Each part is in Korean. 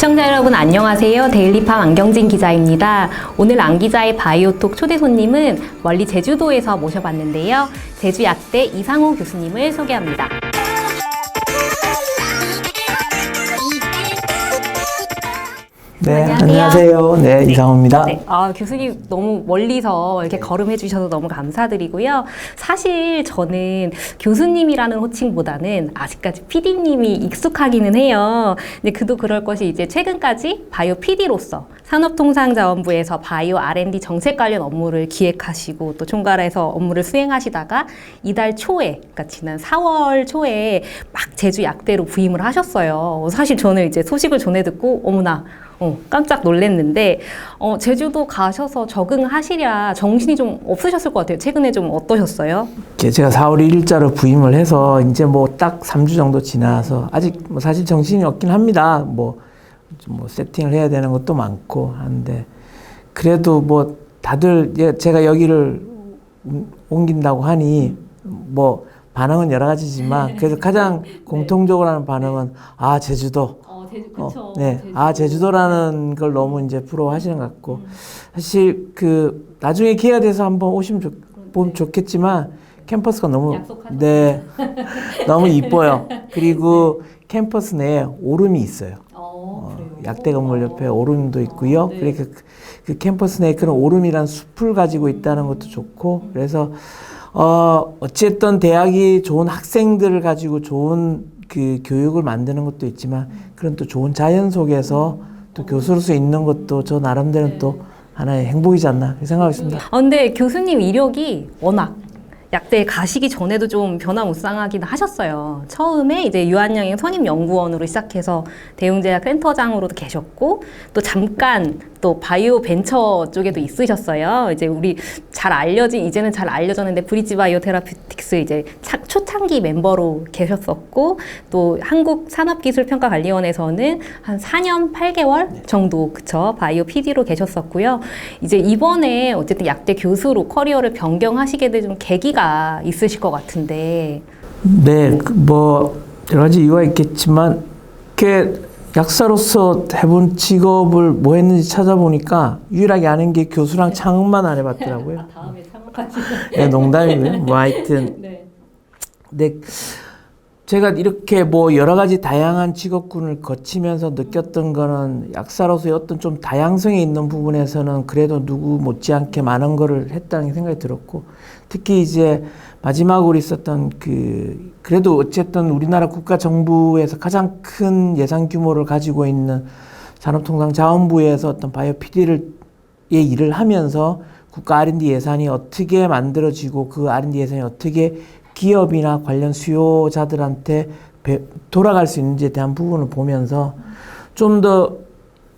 시청자 여러분 안녕하세요. 데일리팜 안경진 기자입니다. 오늘 안 기자의 바이오톡 초대 손님은 멀리 제주도에서 모셔봤는데요. 제주약대 이상호 교수님을 소개합니다. 네, 안녕하세요. 네, 이상호입니다. 네, 교수님 너무 멀리서 이렇게 걸음해 주셔서 너무 감사드리고요. 사실 저는 교수님이라는 호칭보다는 아직까지 PD님이 익숙하기는 해요. 근데 그도 그럴 것이 이제 최근까지 바이오 PD로서 산업통상자원부에서 바이오 R&D 정책 관련 업무를 기획하시고 또 총괄해서 업무를 수행하시다가 이달 초에, 그러니까 지난 4월 초에 막 제주 약대로 부임을 하셨어요. 사실 저는 이제 소식을 전해 듣고 어머나 깜짝 놀랐는데 제주도 가셔서 적응하시랴 정신이 좀 없으셨을 것 같아요. 최근에 좀 어떠셨어요? 제가 4월 1일자로 부임을 해서 이제 뭐 딱 3주 정도 지나서 아직 뭐 사실 정신이 없긴 합니다. 뭐 세팅을 해야 되는 것도 많고 하는데 그래도 뭐 다들 제가 여기를 옮긴다고 하니 뭐 반응은 여러 가지지만 그래서 가장 공통적으로 하는 반응은 제주도. 그쵸. 네. 제주도라는 걸 너무 이제 부러워하시는 것 같고. 사실 나중에 기회가 돼서 한번 보면 좋겠지만 캠퍼스가 너무, 약속하죠? 네. 너무 이뻐요. 그리고 캠퍼스 내에 오름이 있어요. 약대 건물 옆에 오름도 있고요. 네. 그러니까 그 캠퍼스 내에 그런 오름이란 숲을 가지고 있다는 것도 좋고. 그래서, 어쨌든 대학이 좋은 학생들을 가지고 좋은 교육을 만드는 것도 있지만 그런 또 좋은 자연 속에서 또 교수로서 있는 것도 저 나름대로는 또 하나의 행복이지 않나 생각하고 있습니다. 근데 교수님 이력이 워낙 약대에 가시기 전에도 좀 변화무쌍하긴 하셨어요. 처음에 이제 유한양행 선임연구원으로 시작해서 대웅제약 센터장으로도 계셨고 또 잠깐 또 바이오 벤처 쪽에도 있으셨어요. 이제 우리 이제는 잘 알려졌는데 브릿지 바이오 테라피틱스 이제 초창기 멤버로 계셨었고 또 한국산업기술평가관리원에서는 한 4년 8개월 정도 바이오 PD로 계셨었고요. 이제 이번에 어쨌든 약대 교수로 커리어를 변경하시게 된 좀 계기가 있으실 것 같은데. 네, 뭐 여러 가지 이유가 있겠지만 약사로서 해본 직업을 뭐 했는지 찾아보니까 유일하게 아는 게 교수랑 창업만 안 해봤더라고요. 다음에 창업하시죠. 네, 농담이고요. 뭐 하여튼. 네, 제가 이렇게 뭐 여러 가지 다양한 직업군을 거치면서 느꼈던 거는 약사로서의 어떤 좀 다양성이 있는 부분에서는 그래도 누구 못지않게 많은 거를 했다는 생각이 들었고, 특히 이제 마지막으로 있었던 그래도 어쨌든 우리나라 국가 정부에서 가장 큰 예산 규모를 가지고 있는 산업통상자원부에서 어떤 바이오 PD의 일을 하면서 국가 R&D 예산이 어떻게 만들어지고 그 R&D 예산이 어떻게 기업이나 관련 수요자들한테 돌아갈 수 있는지에 대한 부분을 보면서 좀 더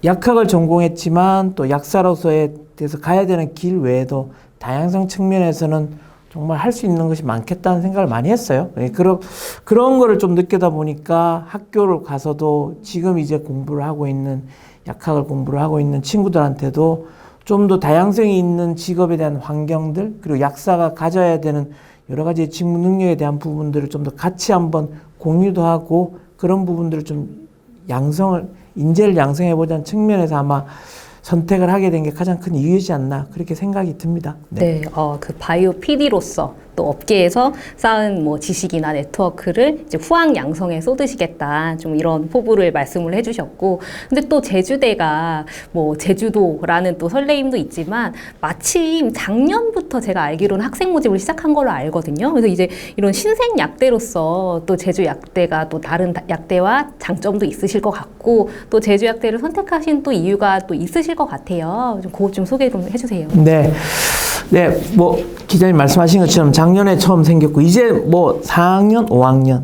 약학을 전공했지만 또 약사로서에 대해서 가야 되는 길 외에도 다양성 측면에서는 정말 할 수 있는 것이 많겠다는 생각을 많이 했어요. 그런 거를 좀 느끼다 보니까 학교를 가서도 지금 이제 약학을 공부를 하고 있는 친구들한테도 좀 더 다양성이 있는 직업에 대한 환경들, 그리고 약사가 가져야 되는 여러 가지 직무 능력에 대한 부분들을 좀 더 같이 한번 공유도 하고 그런 부분들을 좀 인재를 양성해보자는 측면에서 아마 선택을 하게 된 게 가장 큰 이유이지 않나 그렇게 생각이 듭니다. 네, 바이오 PD로서 또 업계에서 쌓은 뭐 지식이나 네트워크를 이제 후학 양성에 쏟으시겠다 좀 이런 포부를 말씀을 해주셨고, 근데 또 제주대가 뭐 제주도라는 또 설레임도 있지만 마침 작년부터 제가 알기로는 학생 모집을 시작한 걸로 알거든요. 그래서 이제 이런 신생 약대로서 또 제주 약대가 또 다른 약대와 장점도 있으실 것 같고 또 제주 약대를 선택하신 또 이유가 또 있으실 것 같아요. 좀 그것 좀 소개 좀 해주세요. 네, 뭐 기자님 말씀하신 것처럼 작년에 처음 생겼고 이제 뭐 4학년, 5학년,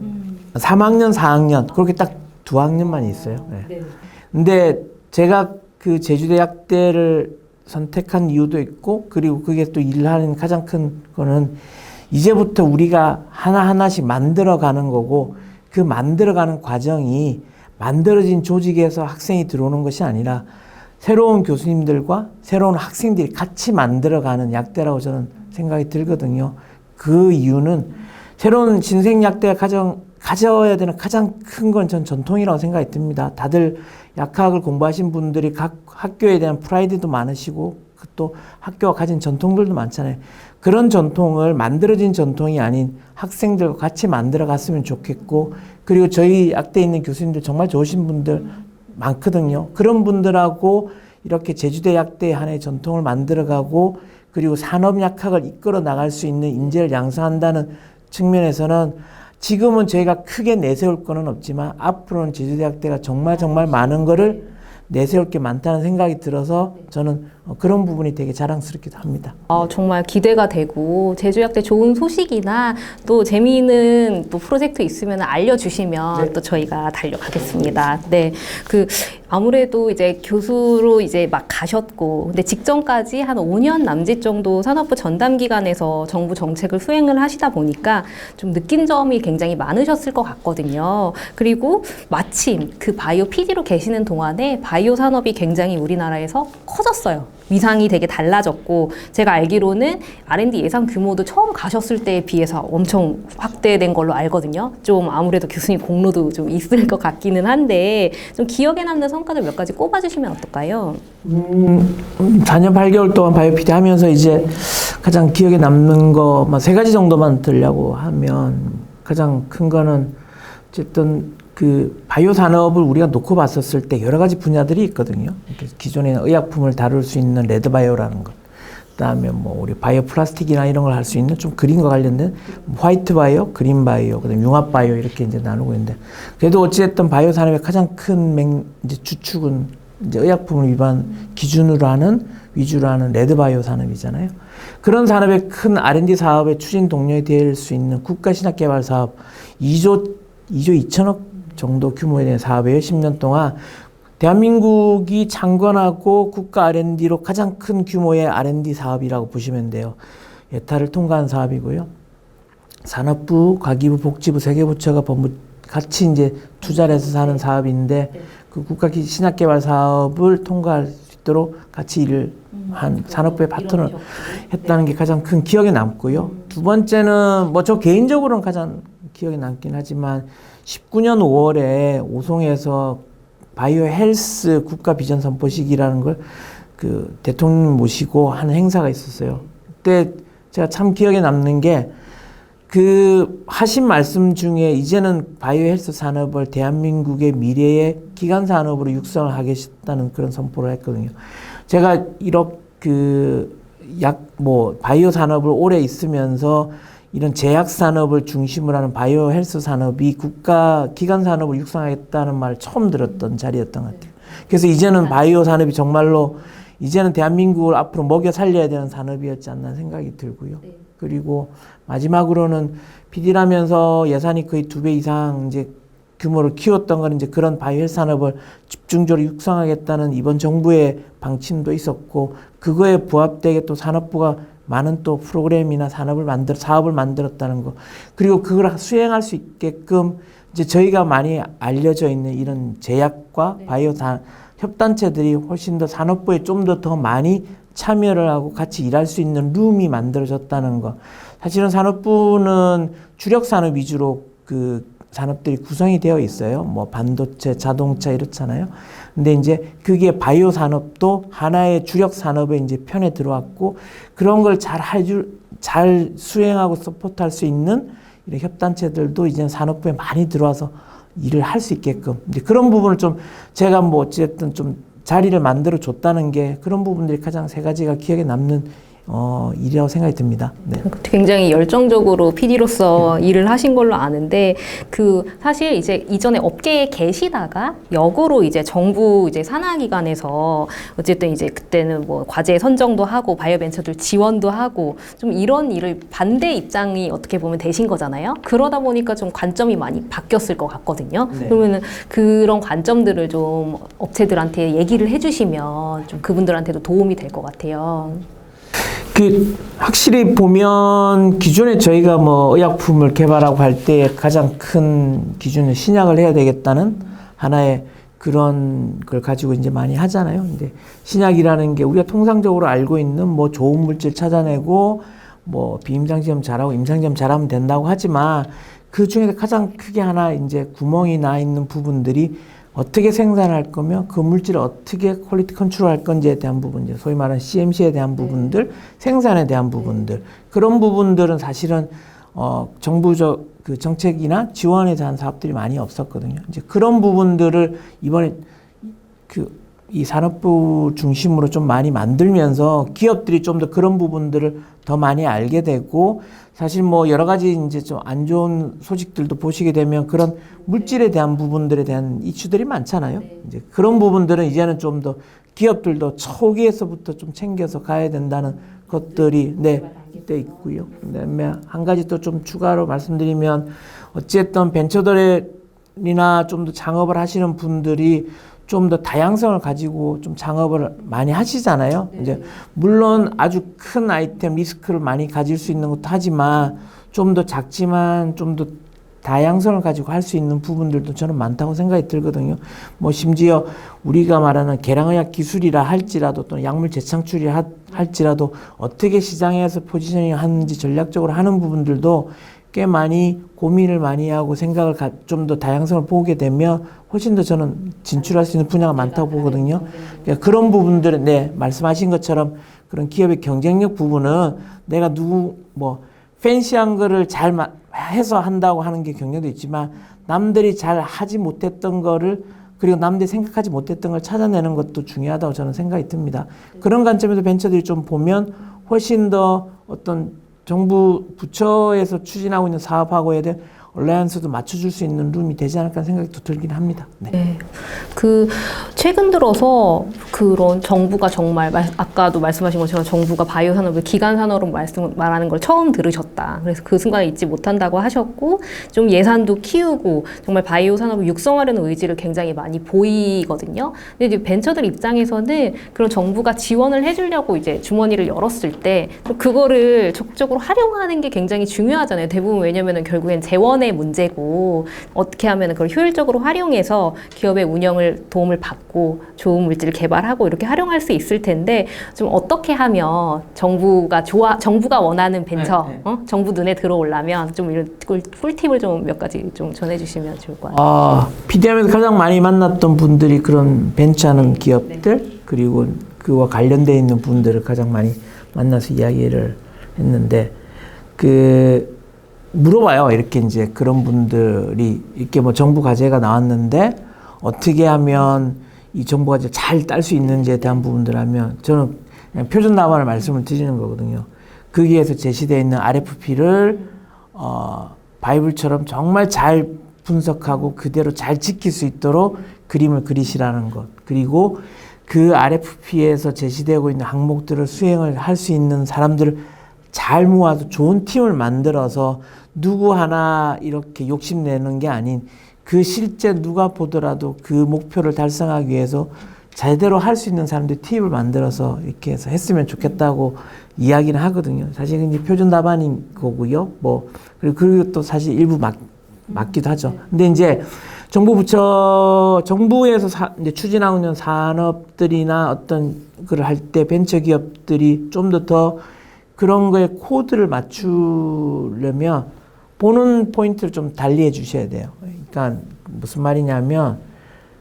3학년, 4학년 그렇게 딱 2학년만 있어요. 네. 근데 제가 제주대 약대를 선택한 이유도 있고 그리고 그게 또 일하는 가장 큰 거는 이제부터 우리가 하나하나씩 만들어가는 거고 그 만들어가는 과정이 만들어진 조직에서 학생이 들어오는 것이 아니라 새로운 교수님들과 새로운 학생들이 같이 만들어가는 약대라고 저는 생각이 들거든요. 그 이유는 새로운 신생약대가 가져야 되는 가장 큰 건 전 전통이라고 생각이 듭니다. 다들 약학을 공부하신 분들이 각 학교에 대한 프라이드도 많으시고 또 학교가 가진 전통들도 많잖아요. 그런 전통을 만들어진 전통이 아닌 학생들과 같이 만들어 갔으면 좋겠고, 그리고 저희 약대에 있는 교수님들 정말 좋으신 분들 많거든요. 그런 분들하고 이렇게 제주대 약대의 하나의 전통을 만들어가고, 그리고 산업약학을 이끌어 나갈 수 있는 인재를 양성한다는 측면에서는 지금은 저희가 크게 내세울 거는 없지만 앞으로는 제주대학대가 정말 많은 거를 내세울 게 많다는 생각이 들어서 저는 그런 부분이 되게 자랑스럽기도 합니다. 정말 기대가 되고 제주약대 좋은 소식이나 또 재미있는 또 프로젝트 있으면 알려주시면 네. 또 저희가 달려가겠습니다. 네, 아무래도 이제 교수로 이제 막 가셨고, 근데 직전까지 한 5년 남짓 정도 산업부 전담 기관에서 정부 정책을 수행을 하시다 보니까 좀 느낀 점이 굉장히 많으셨을 것 같거든요. 그리고 마침 그 바이오 PD로 계시는 동안에 바이오 산업이 굉장히 우리나라에서 커졌어요. 위상이 되게 달라졌고, 제가 알기로는 R&D 예산 규모도 처음 가셨을 때에 비해서 엄청 확대된 걸로 알거든요. 좀 아무래도 교수님 공로도 좀 있을 것 같기는 한데, 좀 기억에 남는 성과들 몇 가지 꼽아주시면 어떨까요? 4년 8개월 동안 바이오 PD 하면서 이제 가장 기억에 남는 거 3가지 정도만 들려고 하면, 가장 큰 거는 어쨌든 그 바이오 산업을 우리가 놓고 봤었을 때 여러 가지 분야들이 있거든요. 기존에 의약품을 다룰 수 있는 레드바이오라는 것, 그다음에 뭐 우리 바이오 플라스틱이나 이런 걸 할 수 있는 좀 그린과 관련된 화이트 바이오, 그린 바이오, 그다음에 융합 바이오 이렇게 이제 나누고 있는데, 그래도 어찌됐든 바이오 산업의 가장 큰 이제 주축은 이제 의약품을 기준으로 하는 위주로 하는 레드바이오 산업이잖아요. 그런 산업의 큰 R&D 사업의 추진 동력이 될 수 있는 국가 신약 개발 사업 2조 2천억 정도 규모에 대한 사업이에요. 10년 동안 대한민국이 창건하고 국가 R&D로 가장 큰 규모의 R&D 사업이라고 보시면 돼요. 예타를 통과한 사업이고요. 산업부, 과기부, 복지부 세 개 부처가 같이 이제 투자를 해서 하는 사업인데, 그 국가 신약개발 사업을 통과할 수 있도록 같이 일을 한 산업부의 파트너를 했다는 게 가장 큰 기억에 남고요. 두 번째는 저 개인적으로는 가장 기억에 남긴 하지만 19년 5월에 오송에서 바이오 헬스 국가 비전 선포식이라는 걸 그 대통령 모시고 하는 행사가 있었어요. 그때 제가 참 기억에 남는 게 그 하신 말씀 중에 이제는 바이오 헬스 산업을 대한민국의 미래의 기간 산업으로 육성을 하겠다는 그런 선포를 했거든요. 제가 바이오 산업을 오래 있으면서 이런 제약 산업을 중심으로 하는 바이오 헬스 산업이 국가 기관 산업을 육성하겠다는 말을 처음 들었던 자리였던 것 같아요. 그래서 이제는 바이오 산업이 정말로 이제는 대한민국을 앞으로 먹여 살려야 되는 산업이었지 않나 생각이 들고요. 그리고 마지막으로는 PD라면서 예산이 거의 2배 이상 이제 규모를 키웠던 건 이제 그런 바이오 헬스 산업을 집중적으로 육성하겠다는 이번 정부의 방침도 있었고, 그거에 부합되게 또 산업부가 많은 또 프로그램이나 사업을 만들었다는 거, 그리고 그걸 수행할 수 있게끔 이제 저희가 많이 알려져 있는 이런 제약과 바이오 협단체들이 훨씬 더 산업부에 좀 더 많이 참여를 하고 같이 일할 수 있는 룸이 만들어졌다는 거. 사실은 산업부는 주력 산업 위주로 그 산업들이 구성이 되어 있어요. 뭐 반도체, 자동차 이렇잖아요. 근데 이제 그게 바이오 산업도 하나의 주력 산업의 이제 편에 들어왔고, 그런 걸 잘 수행하고 서포트할 수 있는 이런 협단체들도 이제 산업부에 많이 들어와서 일을 할 수 있게끔, 이제 그런 부분을 좀 제가 어쨌든 좀 자리를 만들어 줬다는 게, 그런 부분들이 가장 3가지가 기억에 남는 일이라고 생각이 듭니다. 네. 굉장히 열정적으로 PD로서 일을 하신 걸로 아는데, 사실 이제 이전에 업계에 계시다가 역으로 이제 정부 이제 산하기관에서 어쨌든 이제 그때는 뭐 과제 선정도 하고 바이오 벤처들 지원도 하고 좀 이런 일을 반대 입장이 어떻게 보면 되신 거잖아요. 그러다 보니까 좀 관점이 많이 바뀌었을 것 같거든요. 네. 그러면은 그런 관점들을 좀 업체들한테 얘기를 해주시면 좀 그분들한테도 도움이 될 것 같아요. 확실히 보면 기존에 저희가 의약품을 개발하고 할 때 가장 큰 기준은 신약을 해야 되겠다는 하나의 그런 걸 가지고 이제 많이 하잖아요. 근데 신약이라는 게 우리가 통상적으로 알고 있는 좋은 물질 찾아내고 뭐 비임상시험 잘하고 임상시험 잘하면 된다고 하지만 그 중에서 가장 크게 하나 이제 구멍이 나 있는 부분들이 어떻게 생산할 거며 그 물질을 어떻게 퀄리티 컨트롤할 건지에 대한 부분, 이제 소위 말하는 CMC에 대한 부분들, 생산에 대한 부분들, 그런 부분들은 사실은 정부적 그 정책이나 지원에 대한 사업들이 많이 없었거든요. 이제 그런 부분들을 이번에 이 산업부 중심으로 좀 많이 만들면서 기업들이 좀 더 그런 부분들을 더 많이 알게 되고, 사실 뭐 여러 가지 이제 좀 안 좋은 소식들도 보시게 되면 그런 물질에 대한 부분들에 대한 이슈들이 많잖아요. 이제 그런 부분들은 이제는 좀 더 기업들도 초기에서부터 좀 챙겨서 가야 된다는 것들이 돼 있고요. 그다음에 한 가지 또 좀 추가로 말씀드리면, 어쨌든 벤처들이나 좀 더 창업을 하시는 분들이 좀 더 다양성을 가지고 좀 창업을 많이 하시잖아요. 이제 물론 아주 큰 아이템 리스크를 많이 가질 수 있는 것도 하지만 좀 더 작지만 좀 더 다양성을 가지고 할 수 있는 부분들도 저는 많다고 생각이 들거든요. 뭐 심지어 우리가 말하는 계량의학 기술이라 할지라도 또는 약물 재창출이라 할지라도 어떻게 시장에서 포지셔닝 하는지 전략적으로 하는 부분들도 꽤 많이 고민을 많이 하고 생각을 좀 더 다양성을 보게 되면 훨씬 더 저는 진출할 수 있는 분야가 많다고 보거든요. 그러니까 그런 부분들은 말씀하신 것처럼 그런 기업의 경쟁력 부분은 내가 팬시한 거를 잘 해서 한다고 하는 게 경력도 있지만 남들이 잘 하지 못했던 거를, 그리고 남들이 생각하지 못했던 걸 찾아내는 것도 중요하다고 저는 생각이 듭니다. 그런 관점에서 벤처들이 좀 보면 훨씬 더 어떤 정부 부처에서 추진하고 있는 사업하고에 대한 얼라이언스도 맞춰줄 수 있는 룸이 되지 않을까 생각이 또 들긴 합니다. 네. 최근 들어서 그런 정부가 정말 아까도 말씀하신 것처럼 정부가 바이오 산업을 기간 산업으로 말하는 걸 처음 들으셨다. 그래서 그 순간에 잊지 못한다고 하셨고, 좀 예산도 키우고 정말 바이오 산업을 육성하려는 의지를 굉장히 많이 보이거든요. 근데 이제 벤처들 입장에서는 그런 정부가 지원을 해주려고 이제 주머니를 열었을 때 그거를 적극적으로 활용하는 게 굉장히 중요하잖아요. 대부분 왜냐면은 결국엔 재원의 문제고, 어떻게 하면 그걸 효율적으로 활용해서 기업의 운영을 도움을 받고 좋은 물질을 개발하고 이렇게 활용할 수 있을 텐데, 좀 어떻게 하면 정부가 원하는 벤처, 정부 눈에 들어오려면 좀 이런 꿀팁을 좀 몇 가지 좀 전해주시면 좋을 것 같아요. PDM에서 가장 많이 만났던 분들이 그런 벤처하는 기업들, 그리고 그와 관련되어 있는 분들을 가장 많이 만나서 이야기를 했는데, 물어봐요. 이렇게 이제 그런 분들이 이렇게 뭐 정부 과제가 나왔는데 어떻게 하면 이 정부 과제 잘 딸 수 있는지에 대한 부분들 하면 저는 그냥 표준 답안을 말씀을 드리는 거거든요. 거기에서 제시되어 있는 RFP를 바이블처럼 정말 잘 분석하고 그대로 잘 지킬 수 있도록 그림을 그리시라는 것. 그리고 그 RFP에서 제시되고 있는 항목들을 수행을 할 수 있는 사람들을 잘 모아서 좋은 팀을 만들어서 누구 하나 이렇게 욕심내는 게 아닌, 그 실제 누가 보더라도 그 목표를 달성하기 위해서 제대로 할 수 있는 사람들 팀을 만들어서 이렇게 해서 했으면 좋겠다고 이야기는 하거든요. 사실 이제 표준 답안인 거고요. 그리고 또 사실 일부 맞기도 하죠. 근데 이제 정부에서 이제 추진하고 있는 산업들이나 어떤 걸 할 때 벤처 기업들이 좀 더 그런 거에 코드를 맞추려면 보는 포인트를 좀 달리해 주셔야 돼요. 그러니까 무슨 말이냐면,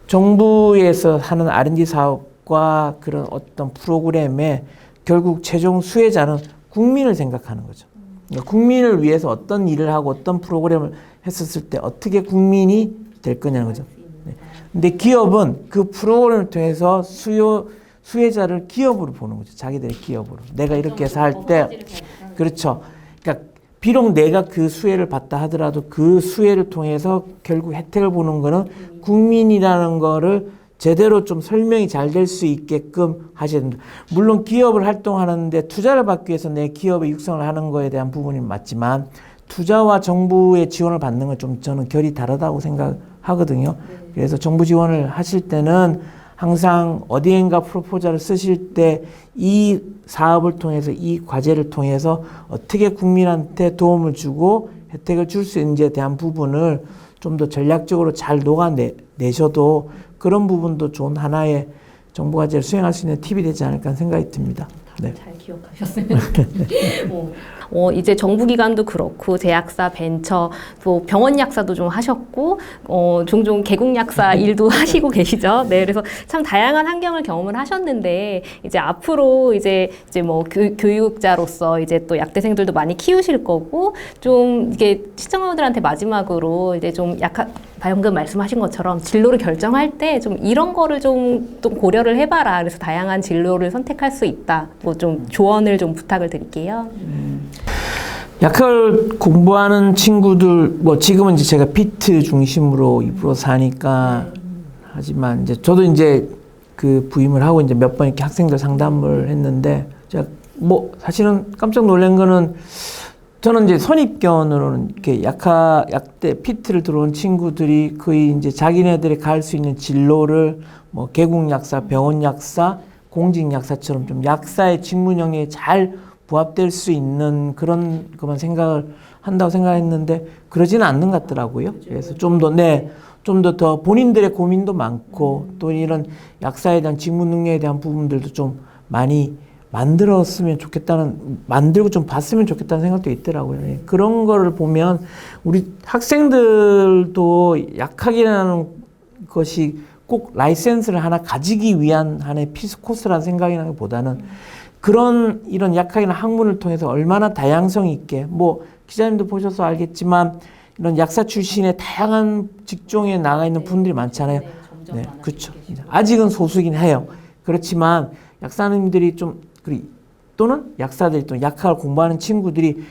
정부에서 하는 R&D 사업과 그런 어떤 프로그램의 결국 최종 수혜자는 국민을 생각하는 거죠. 그러니까 국민을 위해서 어떤 일을 하고 어떤 프로그램을 했었을 때 어떻게 국민이 될 거냐는 거죠. 근데 기업은 그 프로그램을 통해서 수혜자를 기업으로 보는 거죠. 자기들의 기업으로. 내가 이렇게 해서 할 때, 그렇죠. 그러니까 비록 내가 그 수혜를 받다 하더라도 그 수혜를 통해서 결국 혜택을 보는 거는 국민이라는 거를 제대로 좀 설명이 잘 될 수 있게끔 하셔야 됩니다. 물론 기업을 활동하는데 투자를 받기 위해서 내 기업의 육성을 하는 거에 대한 부분이 맞지만, 투자와 정부의 지원을 받는 건 좀 저는 결이 다르다고 생각하거든요. 그래서 정부 지원을 하실 때는 항상 어디엔가 프로포저를 쓰실 때 이 사업을 통해서, 이 과제를 통해서 어떻게 국민한테 도움을 주고 혜택을 줄 수 있는지에 대한 부분을 좀 더 전략적으로 잘 녹아내셔도 그런 부분도 좋은 하나의 정부 과제를 수행할 수 있는 팁이 되지 않을까 생각이 듭니다. 네. 잘 기억하셨으면 좋겠네요. 이제 정부기관도 그렇고 제약사, 벤처, 또 병원 약사도 좀 하셨고 종종 개국 약사 일도 하시고 계시죠. 네, 그래서 참 다양한 환경을 경험을 하셨는데 이제 앞으로 이제 뭐 교육자로서 이제 또 약대생들도 많이 키우실 거고 좀 이게 시청자분들한테 마지막으로 이제 좀 방금 말씀하신 것처럼 진로를 결정할 때 좀 이런 거를 좀 고려를 해봐라. 그래서 다양한 진로를 선택할 수 있다. 뭐 좀 조언을 좀 부탁을 드릴게요. 약학을 공부하는 친구들, 뭐 지금은 이제 제가 피트 중심으로 입으로서 하니까 하지만 이제 저도 이제 그 부임을 하고 이제 몇 번 이렇게 학생들 상담을 했는데 제가 뭐 사실은 깜짝 놀란 거는 저는 이제 선입견으로는 이렇게 약대 피트를 들어온 친구들이 거의 이제 자기네들이 갈 수 있는 진로를 뭐 개국 약사, 병원 약사, 공직 약사처럼 좀 약사의 직무 영역에 잘 부합될 수 있는 그런 것만 생각을 한다고 생각했는데 그러지는 않는 것 같더라고요. 그래서 좀 더 본인들의 고민도 많고 또 이런 약사에 대한 직무 능력에 대한 부분들도 좀 많이 만들고 좀 봤으면 좋겠다는 생각도 있더라고요. 예. 그런 거를 보면 우리 학생들도 약학이라는 것이 꼭 라이센스를 하나 가지기 위한 하나의 필수 코스라는 생각이라는 것보다는 이런 약학이나 학문을 통해서 얼마나 다양성 있게, 뭐 기자님도 보셔서 알겠지만 이런 약사 출신의 다양한 직종에 나가 있는 분들이 많잖아요. 네, 그렇죠. 아직은 소수긴 해요. 그렇지만 약사님들이 또는 약사들이 또 약학을 공부하는 친구들이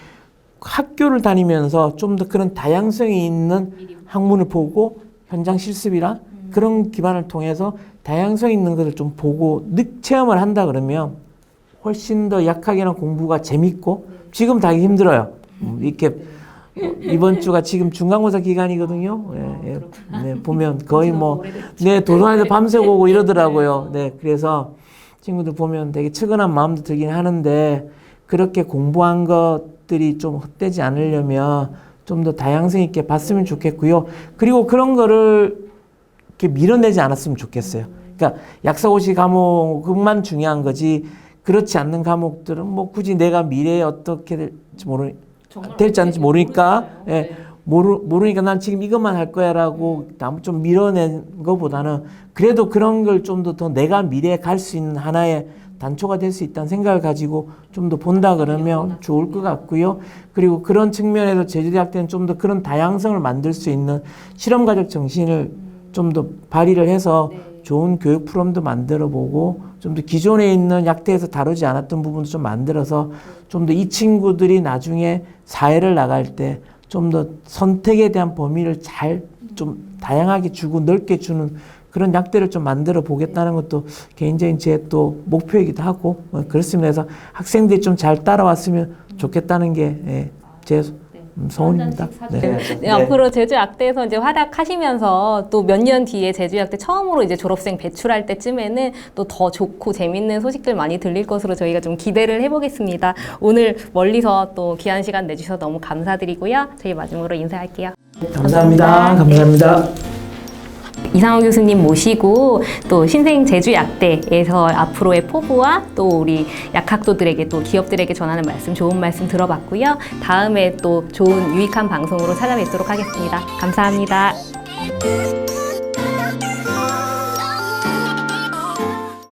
학교를 다니면서 좀 더 그런 다양성이 있는 학문을 보고 현장 실습이나 그런 기반을 통해서 다양성 있는 것을 좀 보고 체험을 한다 그러면 훨씬 더 약학이나 공부가 재밌고 지금 다 힘들어요. 이렇게 이번 주가 지금 중간고사 기간이거든요. 네, 보면 거의 도서관에서 밤새고 오고 이러더라고요. 네, 그래서 친구들 보면 되게 측은한 마음도 들긴 하는데 그렇게 공부한 것들이 좀 헛되지 않으려면 좀 더 다양성 있게 봤으면 좋겠고요. 그리고 그런 거를 이렇게 밀어내지 않았으면 좋겠어요. 그러니까 약사고시 과목만 중요한 거지 그렇지 않는 과목들은 뭐 굳이 내가 미래에 어떻게 될지 않을지 모르니까 모르니까 난 지금 이것만 할 거야라고 좀 밀어낸 것보다는 그래도 그런 걸 좀 더 내가 미래에 갈 수 있는 하나의 단초가 될 수 있다는 생각을 가지고 좀 더 본다 그러면 좋을 것 같고요. 그리고 그런 측면에서 제주대학교는 좀 더 그런 다양성을 만들 수 있는 실험가적 정신을 좀 더 발휘를 해서 좋은 교육 프로그램도 만들어 보고 좀 더 기존에 있는 약대에서 다루지 않았던 부분도 좀 만들어서 좀 더 이 친구들이 나중에 사회를 나갈 때 좀 더 선택에 대한 범위를 좀 다양하게 주고 넓게 주는 그런 약대를 좀 만들어 보겠다는 것도 개인적인 제 또 목표이기도 하고 그렇습니다. 그래서 학생들이 좀 잘 따라왔으면 좋겠다는 게 제 소원입니다. 네, 앞으로 제주약대에서 이제 활약하시면서 또 몇 년 뒤에 제주약대 처음으로 이제 졸업생 배출할 때쯤에는 또 더 좋고 재밌는 소식들 많이 들릴 것으로 저희가 좀 기대를 해보겠습니다. 오늘 멀리서 또 귀한 시간 내주셔서 너무 감사드리고요. 저희 마지막으로 인사할게요. 감사합니다. 감사합니다. 이상호 교수님 모시고 또 신생 제주약대에서 앞으로의 포부와 또 우리 약학도들에게 또 기업들에게 전하는 말씀, 좋은 말씀 들어봤고요. 다음에 또 좋은 유익한 방송으로 찾아뵙도록 하겠습니다. 감사합니다.